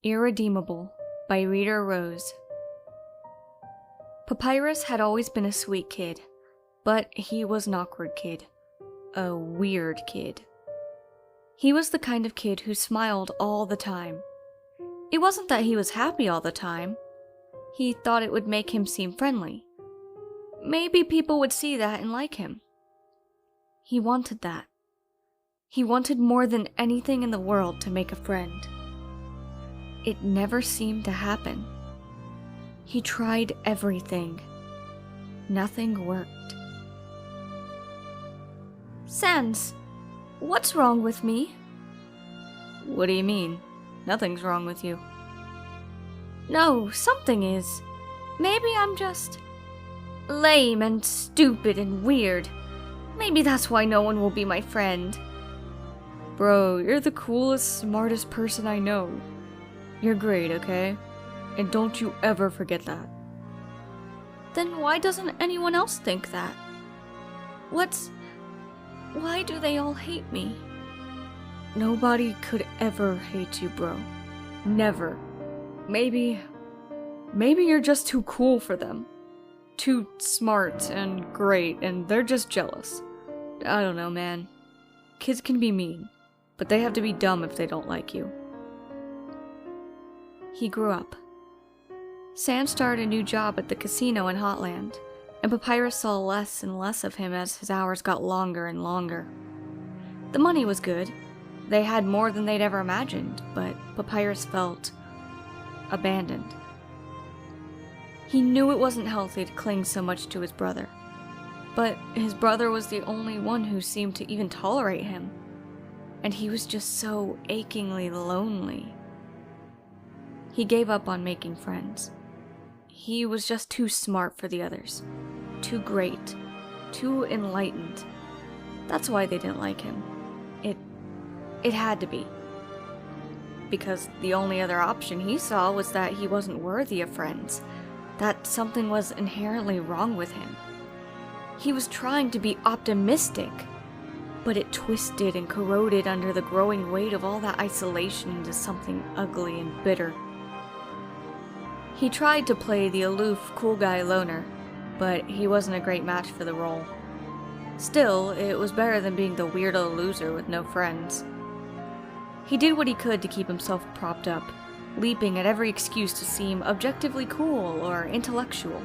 Irredeemable by ReaderRose. Papyrus had always been a sweet kid, but he was an awkward kid. A weird kid. He was the kind of kid who smiled all the time. It wasn't that he was happy all the time. He thought it would make him seem friendly. Maybe people would see that and like him. He wanted that. He wanted more than anything in the world to make a friend. It never seemed to happen. He tried everything. Nothing worked. Sans, what's wrong with me? What do you mean? Nothing's wrong with you. No, something is. Maybe I'm just lame and stupid and weird. Maybe that's why no one will be my friend. Bro, you're the coolest, smartest person I know. You're great, okay? And don't you ever forget that. Then why doesn't anyone else think that? Why do they all hate me? Nobody could ever hate you, bro. Never. Maybe you're just too cool for them. Too smart and great, and they're just jealous. I don't know, man. Kids can be mean, but they have to be dumb if they don't like you. He grew up. Sans started a new job at the casino in Hotland, and Papyrus saw less and less of him as his hours got longer and longer. The money was good. They had more than they'd ever imagined, but Papyrus felt abandoned. He knew it wasn't healthy to cling so much to his brother, but his brother was the only one who seemed to even tolerate him, and he was just so achingly lonely. He gave up on making friends. He was just too smart for the others. Too great. Too enlightened. That's why they didn't like him. It had to be. Because the only other option he saw was that he wasn't worthy of friends. That something was inherently wrong with him. He was trying to be optimistic, but it twisted and corroded under the growing weight of all that isolation into something ugly and bitter. He tried to play the aloof, cool guy loner, but he wasn't a great match for the role. Still, it was better than being the weirdo loser with no friends. He did what he could to keep himself propped up, leaping at every excuse to seem objectively cool or intellectual,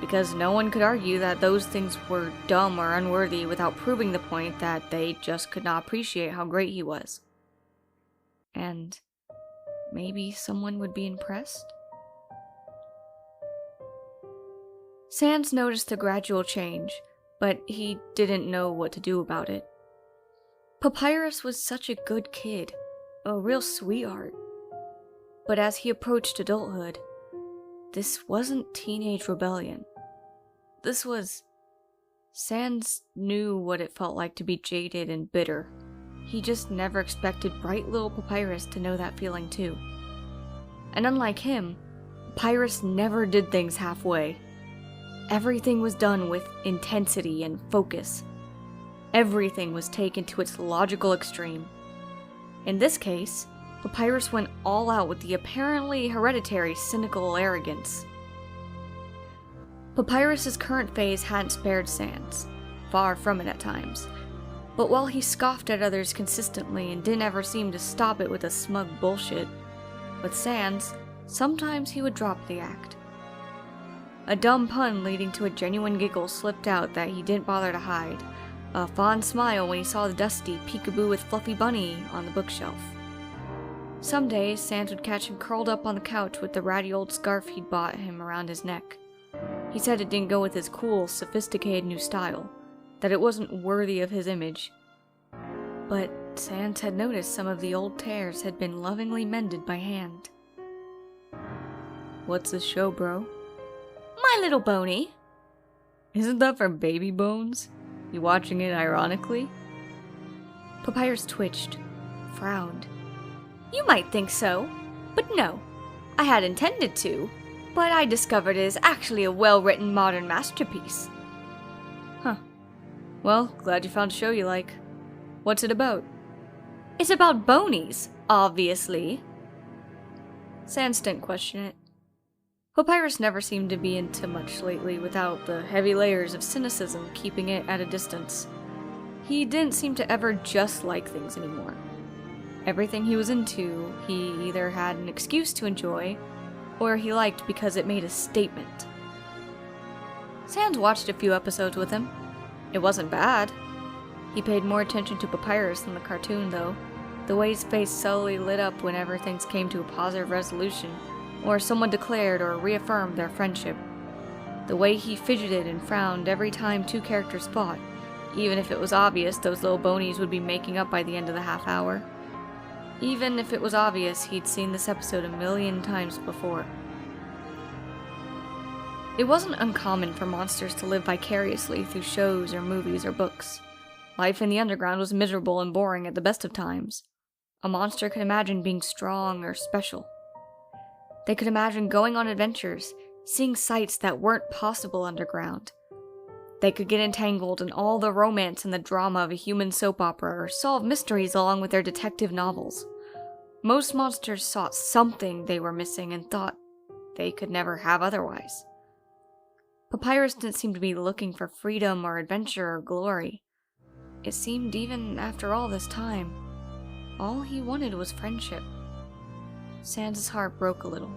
because no one could argue that those things were dumb or unworthy without proving the point that they just could not appreciate how great he was. And maybe someone would be impressed? Sans noticed the gradual change, but he didn't know what to do about it. Papyrus was such a good kid, a real sweetheart. But as he approached adulthood, this wasn't teenage rebellion. This was... Sans knew what it felt like to be jaded and bitter. He just never expected bright little Papyrus to know that feeling too. And unlike him, Papyrus never did things halfway. Everything was done with intensity and focus. Everything was taken to its logical extreme. In this case, Papyrus went all out with the apparently hereditary cynical arrogance. Papyrus's current phase hadn't spared Sans, far from it at times. But while he scoffed at others consistently and didn't ever seem to stop it with a smug bullshit, with Sans, sometimes he would drop the act. A dumb pun leading to a genuine giggle slipped out that he didn't bother to hide. A fond smile when he saw the dusty peekaboo with Fluffy Bunny on the bookshelf. Some days, Sans would catch him curled up on the couch with the ratty old scarf he'd bought him around his neck. He said it didn't go with his cool, sophisticated new style, that it wasn't worthy of his image. But Sans had noticed some of the old tears had been lovingly mended by hand. What's this show, bro? My little Boney. Isn't that for baby bones? You watching it ironically? Papyrus twitched, frowned. You might think so, but no. I had intended to, but I discovered it is actually a well-written modern masterpiece. Huh. Well, glad you found a show you like. What's it about? It's about bonies, obviously. Sans didn't question it. Papyrus never seemed to be into much lately without the heavy layers of cynicism keeping it at a distance. He didn't seem to ever just like things anymore. Everything he was into, he either had an excuse to enjoy, or he liked because it made a statement. Sans watched a few episodes with him. It wasn't bad. He paid more attention to Papyrus than the cartoon, though. The way his face subtly lit up whenever things came to a positive resolution, or someone declared or reaffirmed their friendship. The way he fidgeted and frowned every time two characters fought, even if it was obvious those little bonies would be making up by the end of the half hour. Even if it was obvious he'd seen this episode a million times before. It wasn't uncommon for monsters to live vicariously through shows or movies or books. Life in the underground was miserable and boring at the best of times. A monster could imagine being strong or special. They could imagine going on adventures, seeing sights that weren't possible underground. They could get entangled in all the romance and the drama of a human soap opera or solve mysteries along with their detective novels. Most monsters sought something they were missing and thought they could never have otherwise. Papyrus didn't seem to be looking for freedom or adventure or glory. It seemed even after all this time, all he wanted was friendship. Sans' heart broke a little.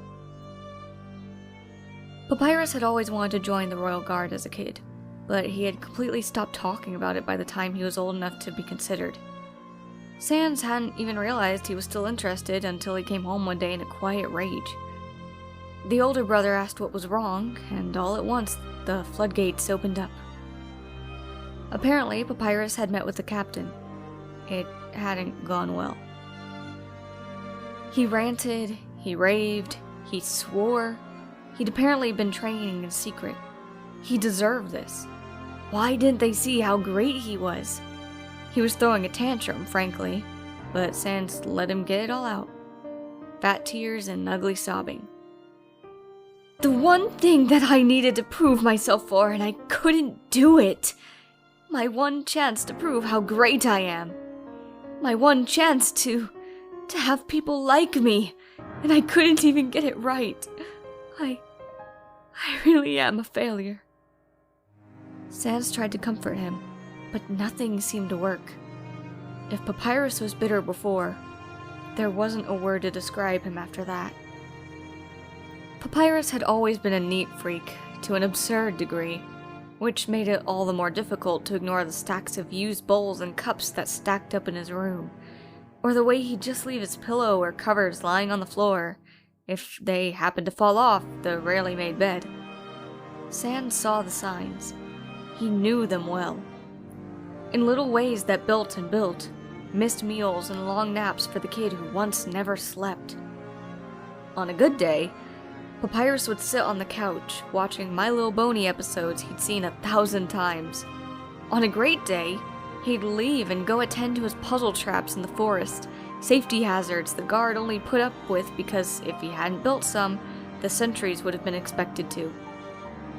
Papyrus had always wanted to join the Royal Guard as a kid, but he had completely stopped talking about it by the time he was old enough to be considered. Sans hadn't even realized he was still interested until he came home one day in a quiet rage. The older brother asked what was wrong, and all at once, the floodgates opened up. Apparently, Papyrus had met with the captain. It hadn't gone well. He ranted, he raved, he swore. He'd apparently been training in secret. He deserved this. Why didn't they see how great he was? He was throwing a tantrum, frankly, but Sans let him get it all out. Fat tears and ugly sobbing. The one thing that I needed to prove myself for, and I couldn't do it. My one chance to prove how great I am. My one chance to have people like me, and I couldn't even get it right. I really am a failure. Sans tried to comfort him, but nothing seemed to work. If Papyrus was bitter before, there wasn't a word to describe him after that. Papyrus had always been a neat freak, to an absurd degree, which made it all the more difficult to ignore the stacks of used bowls and cups that stacked up in his room, or the way he'd just leave his pillow or covers lying on the floor, if they happened to fall off the rarely made bed. Sans saw the signs. He knew them well. In little ways that built and built, missed meals and long naps for the kid who once never slept. On a good day, Papyrus would sit on the couch, watching My Little Boney episodes he'd seen 1,000 times. On a great day, he'd leave and go attend to his puzzle traps in the forest, safety hazards the guard only put up with because if he hadn't built some, the sentries would have been expected to.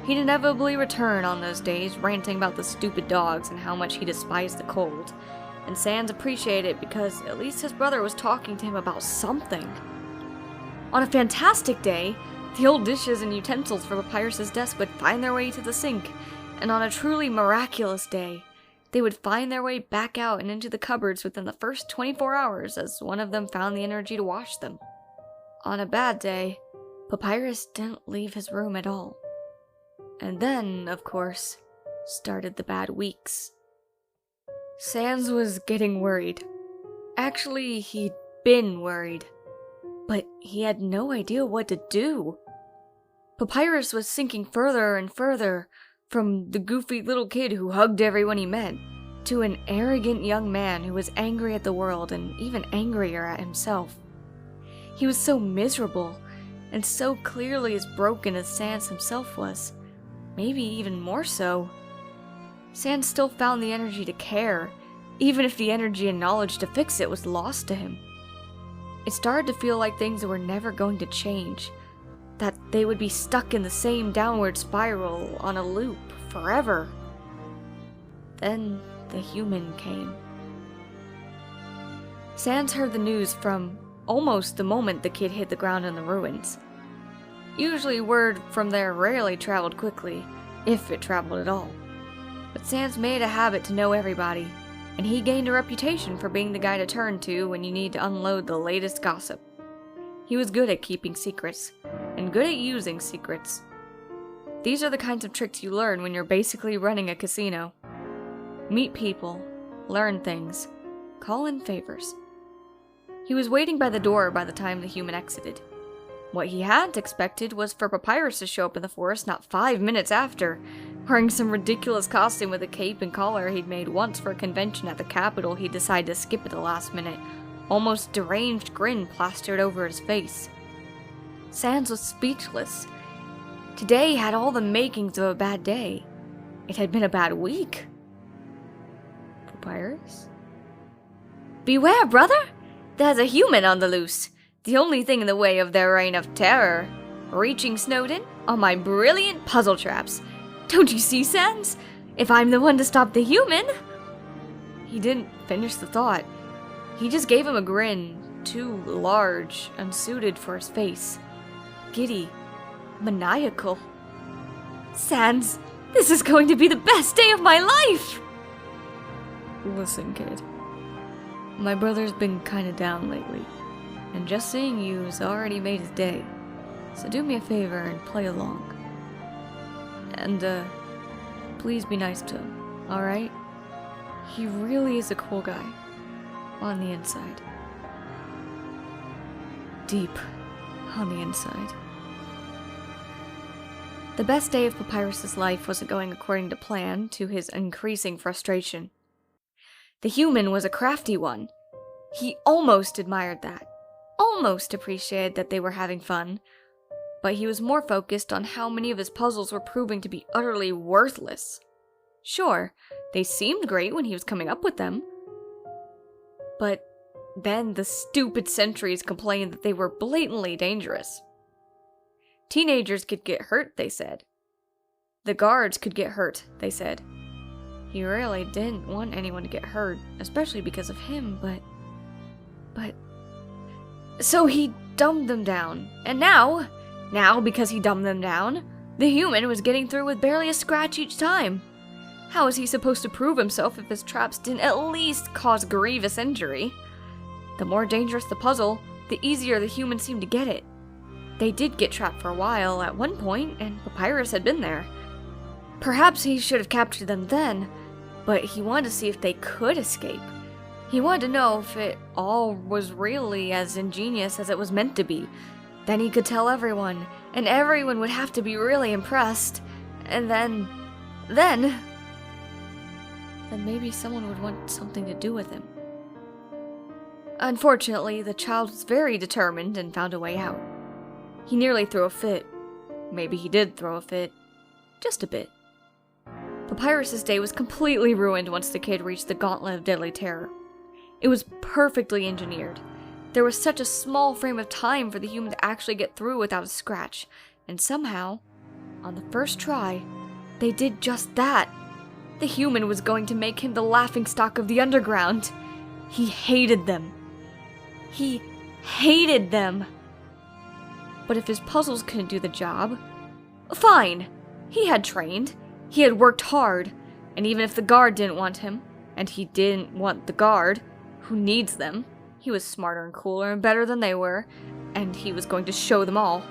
He'd inevitably return on those days, ranting about the stupid dogs and how much he despised the cold, and Sans appreciated it because at least his brother was talking to him about something. On a fantastic day, the old dishes and utensils from Papyrus's desk would find their way to the sink, and on a truly miraculous day, they would find their way back out and into the cupboards within the first 24 hours as one of them found the energy to wash them. On a bad day, Papyrus didn't leave his room at all. And then, of course, started the bad weeks. Sans was getting worried. Actually, he'd been worried. But he had no idea what to do. Papyrus was sinking further and further from the goofy little kid who hugged everyone he met, to an arrogant young man who was angry at the world and even angrier at himself. He was so miserable, and so clearly as broken as Sans himself was, maybe even more so. Sans still found the energy to care, even if the energy and knowledge to fix it was lost to him. It started to feel like things were never going to change, that they would be stuck in the same downward spiral on a loop forever. Then the human came. Sans heard the news from almost the moment the kid hit the ground in the ruins. Usually word from there rarely traveled quickly, if it traveled at all. But Sans made a habit to know everybody, and he gained a reputation for being the guy to turn to when you need to unload the latest gossip. He was good at keeping secrets, and good at using secrets. These are the kinds of tricks you learn when you're basically running a casino. Meet people, learn things, call in favors. He was waiting by the door by the time the human exited. What he hadn't expected was for Papyrus to show up in the forest not 5 minutes after, wearing some ridiculous costume with a cape and collar he'd made once for a convention at the capital he'd decided to skip at the last minute, almost deranged grin plastered over his face. Sans was speechless. Today had all the makings of a bad day. It had been a bad week. Papyrus? Beware, brother! There's a human on the loose. The only thing in the way of their reign of terror. Reaching Snowdin on my brilliant puzzle traps. Don't you see, Sans? If I'm the one to stop the human... He didn't finish the thought. He just gave him a grin, too large, unsuited for his face. Giddy. Maniacal. Sans, this is going to be the best day of my life! Listen, kid. My brother's been kinda down lately, and just seeing you has already made his day. So do me a favor and play along. And, please be nice to him, alright? He really is a cool guy. On the inside. Deep on the inside. The best day of Papyrus's life wasn't going according to plan, to his increasing frustration. The human was a crafty one. He almost admired that. Almost appreciated that they were having fun. But he was more focused on how many of his puzzles were proving to be utterly worthless. Sure, they seemed great when he was coming up with them. But then the stupid sentries complained that they were blatantly dangerous. Teenagers could get hurt, they said. The guards could get hurt, they said. He really didn't want anyone to get hurt, especially because of him, but... So he dumbed them down, and now, because he dumbed them down, the human was getting through with barely a scratch each time. How was he supposed to prove himself if his traps didn't at least cause grievous injury? The more dangerous the puzzle, the easier the human seemed to get it. They did get trapped for a while at one point, and Papyrus had been there. Perhaps he should have captured them then, but he wanted to see if they could escape. He wanted to know if it all was really as ingenious as it was meant to be. Then he could tell everyone, and everyone would have to be really impressed. And then maybe someone would want something to do with him. Unfortunately, the child was very determined and found a way out. He nearly threw a fit. Maybe he did throw a fit. Just a bit. Papyrus's day was completely ruined once the kid reached the Gauntlet of Deadly Terror. It was perfectly engineered. There was such a small frame of time for the human to actually get through without a scratch, and somehow, on the first try, they did just that. The human was going to make him the laughingstock of the underground. He hated them. He hated them. But if his puzzles couldn't do the job, fine. He had trained. He had worked hard. And even if the guard didn't want him, and he didn't want the guard, who needs them, he was smarter and cooler and better than they were, and he was going to show them all.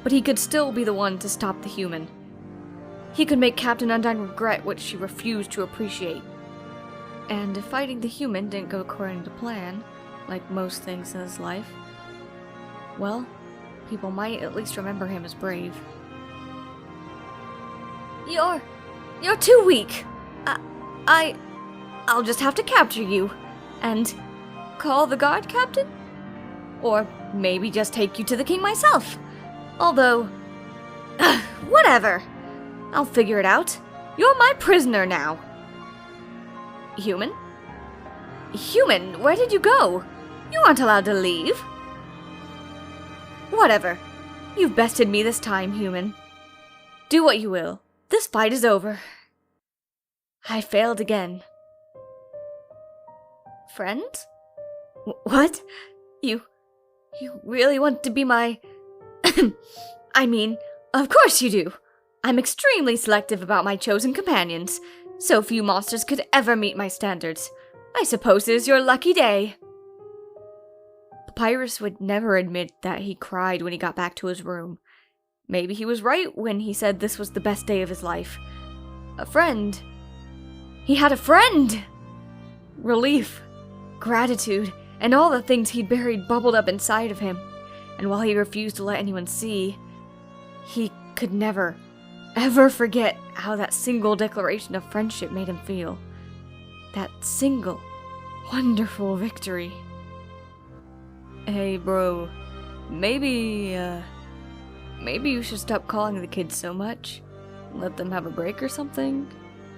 But he could still be the one to stop the human. He could make Captain Undine regret what she refused to appreciate. And if fighting the human didn't go according to plan, like most things in his life, well, people might at least remember him as brave. You're too weak. I'll just have to capture you. And call the guard captain? Or maybe just take you to the king myself. Although, whatever. I'll figure it out. You're my prisoner now. Human? Human, where did you go? You aren't allowed to leave. Whatever. You've bested me this time, human. Do what you will. This fight is over. I failed again. Friends? What? You really want to be my... I mean, of course you do. I'm extremely selective about my chosen companions. So few monsters could ever meet my standards. I suppose it is your lucky day. Papyrus would never admit that he cried when he got back to his room. Maybe he was right when he said this was the best day of his life. A friend. He had a friend! Relief, gratitude, and all the things he'd buried bubbled up inside of him. And while he refused to let anyone see, he could never, ever forget how that single declaration of friendship made him feel. That single, wonderful victory. Hey, bro, maybe you should stop calling the kids so much. Let them have a break or something?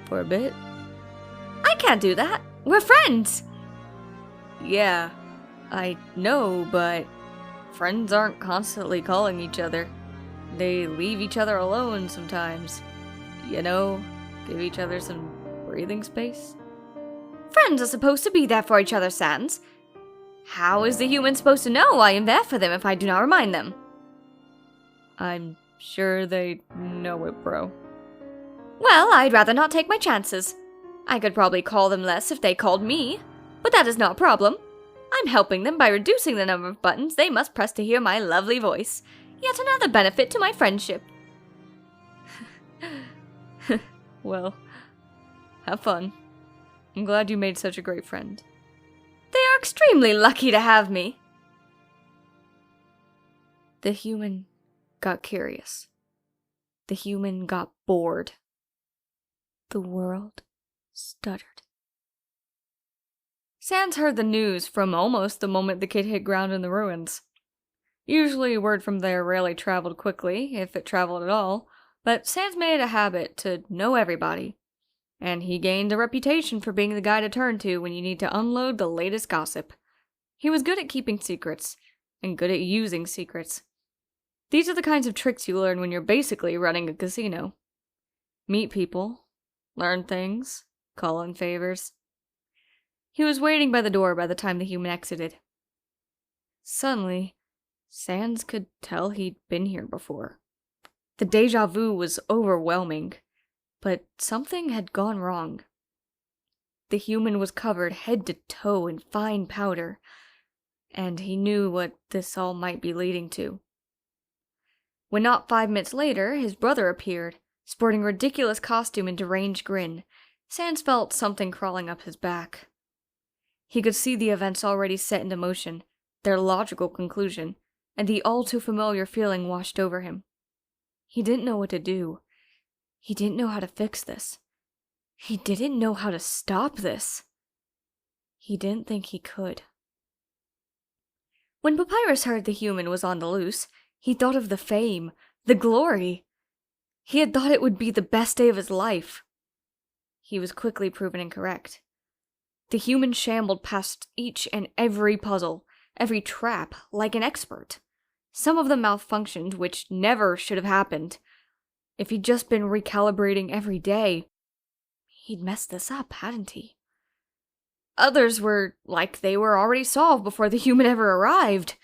For a bit? I can't do that. We're friends! Yeah, I know, but friends aren't constantly calling each other. They leave each other alone sometimes. You know, give each other some breathing space. Friends are supposed to be there for each other, Sans. How is the human supposed to know I am there for them if I do not remind them? I'm sure they know it, bro. Well, I'd rather not take my chances. I could probably call them less if they called me, but that is not a problem. I'm helping them by reducing the number of buttons they must press to hear my lovely voice. Yet another benefit to my friendship. Well, have fun. I'm glad you made such a great friend. They are extremely lucky to have me. The human got curious. The human got bored. The world stuttered. Sans heard the news from almost the moment the kid hit ground in the ruins. Usually word from there rarely traveled quickly, if it traveled at all, but Sans made it a habit to know everybody. And he gained a reputation for being the guy to turn to when you need to unload the latest gossip. He was good at keeping secrets, and good at using secrets. These are the kinds of tricks you learn when you're basically running a casino. Meet people, learn things, call in favors. He was waiting by the door by the time the human exited. Suddenly, Sans could tell he'd been here before. The deja vu was overwhelming, but something had gone wrong. The human was covered head to toe in fine powder, and he knew what this all might be leading to. When not 5 minutes later, his brother appeared, sporting a ridiculous costume and deranged grin, Sans felt something crawling up his back. He could see the events already set into motion, their logical conclusion, and the all-too-familiar feeling washed over him. He didn't know what to do. He didn't know how to fix this. He didn't know how to stop this. He didn't think he could. When Papyrus heard the human was on the loose, he thought of the fame, the glory. He had thought it would be the best day of his life. He was quickly proven incorrect. The human shambled past each and every puzzle, every trap, like an expert. Some of them malfunctioned, which never should have happened. If he'd just been recalibrating every day, he'd messed this up, hadn't he? Others were like they were already solved before the human ever arrived.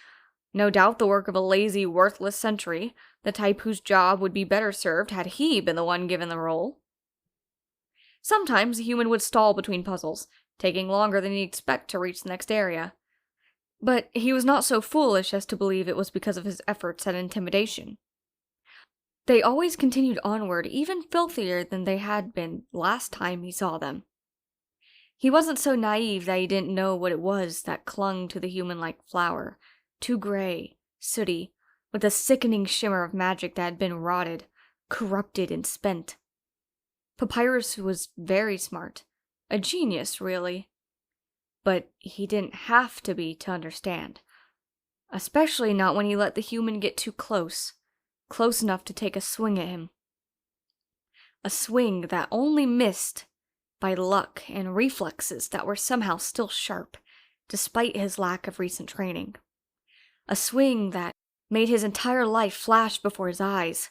No doubt the work of a lazy, worthless sentry, the type whose job would be better served had he been the one given the role. Sometimes the human would stall between puzzles, taking longer than he'd expect to reach the next area. But he was not so foolish as to believe it was because of his efforts at intimidation. They always continued onward, even filthier than they had been last time he saw them. He wasn't so naive that he didn't know what it was that clung to the human like flower, too gray, sooty, with a sickening shimmer of magic that had been rotted, corrupted, and spent. Papyrus was very smart, a genius, really. But he didn't have to be to understand. Especially not when he let the human get too close enough to take a swing at him. A swing that only missed by luck and reflexes that were somehow still sharp, despite his lack of recent training. A swing that made his entire life flash before his eyes,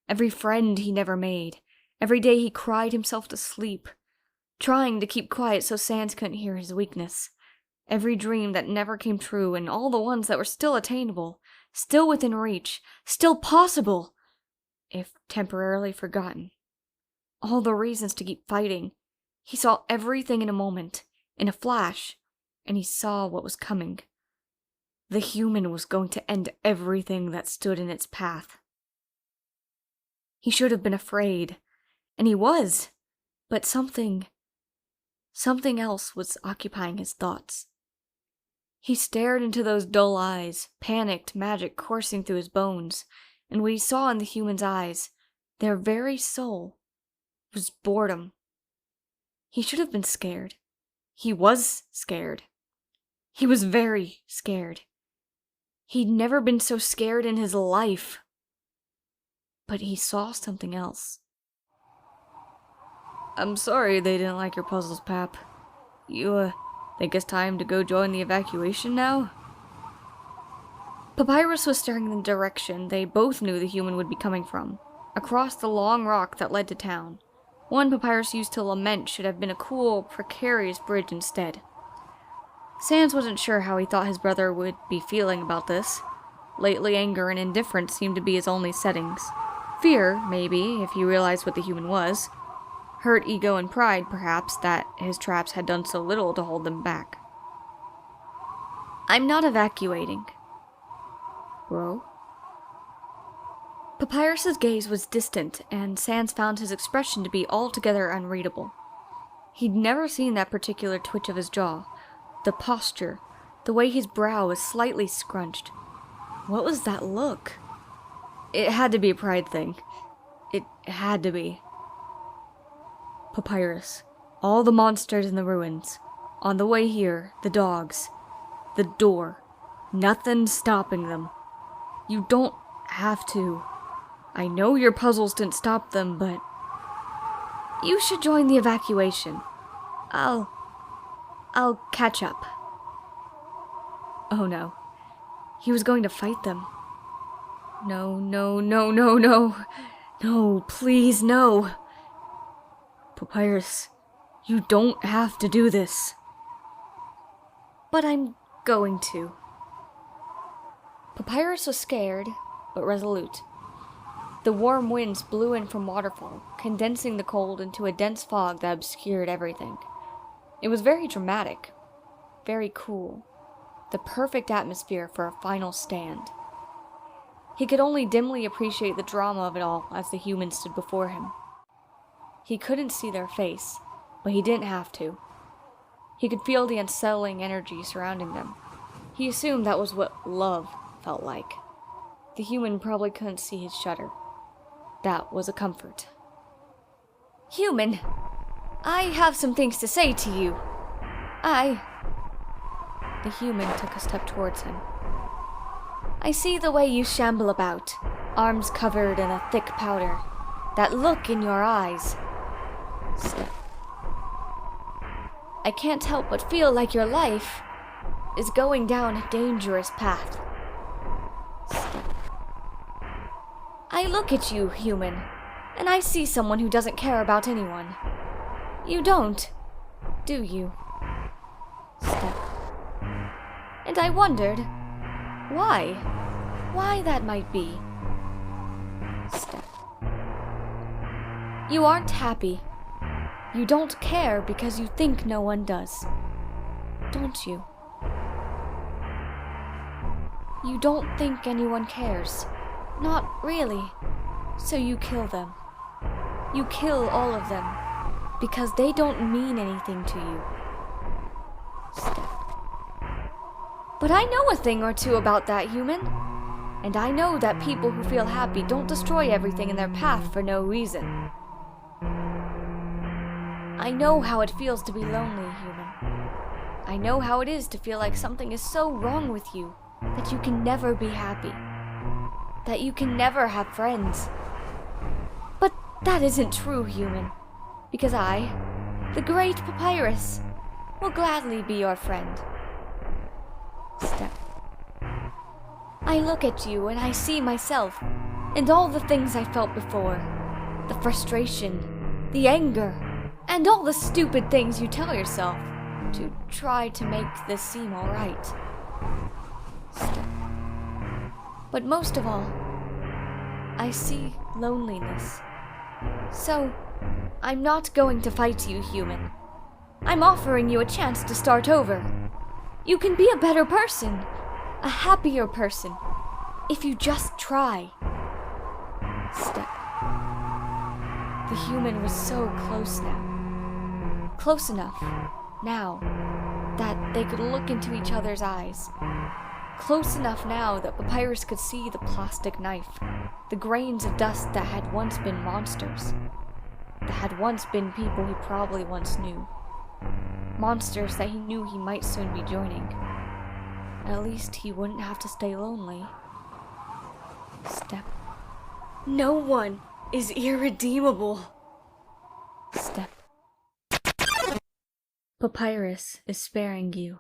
every friend he never made, every day he cried himself to sleep, trying to keep quiet so Sans couldn't hear his weakness, Every dream that never came true, and all the ones that were still attainable, still within reach, still possible, if temporarily forgotten. All the reasons to keep fighting. He saw everything in a moment, in a flash, and he saw what was coming. The human was going to end everything that stood in its path. He should have been afraid, and he was, but something else was occupying his thoughts. He stared into those dull eyes, panicked magic coursing through his bones, and what he saw in the human's eyes, their very soul, was boredom. He should have been scared. He was scared. He was very scared. He'd never been so scared in his life. But he saw something else. I'm sorry they didn't like your puzzles, Pap. You, think it's time to go join the evacuation now? Papyrus was staring in the direction they both knew the human would be coming from, across the long rock that led to town. One Papyrus used to lament should have been a cool, precarious bridge instead. Sans wasn't sure how he thought his brother would be feeling about this. Lately, anger and indifference seemed to be his only settings. Fear, maybe, if he realized what the human was. Hurt ego and pride, perhaps, that his traps had done so little to hold them back. I'm not evacuating. Bro? Papyrus's gaze was distant, and Sans found his expression to be altogether unreadable. He'd never seen that particular twitch of his jaw, the posture, the way his brow was slightly scrunched. What was that look? It had to be a pride thing. It had to be. Papyrus, all the monsters in the ruins, on the way here, the dogs, the door, nothing's stopping them. You don't have to. I know your puzzles didn't stop them, but you should join the evacuation. I'll catch up. Oh no. He was going to fight them. No. No, please, no. Papyrus, you don't have to do this. But I'm going to. Papyrus was scared, but resolute. The warm winds blew in from Waterfall, condensing the cold into a dense fog that obscured everything. It was very dramatic, very cool, the perfect atmosphere for a final stand. He could only dimly appreciate the drama of it all as the humans stood before him. He couldn't see their face, but he didn't have to. He could feel the unsettling energy surrounding them. He assumed that was what love felt like. The human probably couldn't see his shudder. That was a comfort. Human, I have some things to say to you. The human took a step towards him. I see the way you shamble about, arms covered in a thick powder. That look in your eyes. Step. I can't help but feel like your life is going down a dangerous path. Step. I look at you, human, and I see someone who doesn't care about anyone. You don't, do you? Step. And I wondered, why that might be. Step. You aren't happy. You don't care because you think no one does. Don't you? You don't think anyone cares. Not really. So you kill them. You kill all of them. Because they don't mean anything to you. Step. But I know a thing or two about that, human. And I know that people who feel happy don't destroy everything in their path for no reason. I know how it feels to be lonely, human. I know how it is to feel like something is so wrong with you that you can never be happy. That you can never have friends. But that isn't true, human. Because I, the great Papyrus, will gladly be your friend. Step. I look at you and I see myself, and all the things I felt before. The frustration, the anger, and all the stupid things you tell yourself. to try to make this seem alright. Step. But most of all, I see loneliness. So, I'm not going to fight you, human. I'm offering you a chance to start over. You can be a better person, a happier person, if you just try. Step. The human was so close now. Close enough, now, that they could look into each other's eyes. Close enough now that Papyrus could see the plastic knife, the grains of dust that had once been monsters, that had once been people he probably once knew. Monsters that he knew he might soon be joining. At least he wouldn't have to stay lonely. Step. No one is irredeemable. Step. Papyrus is sparing you.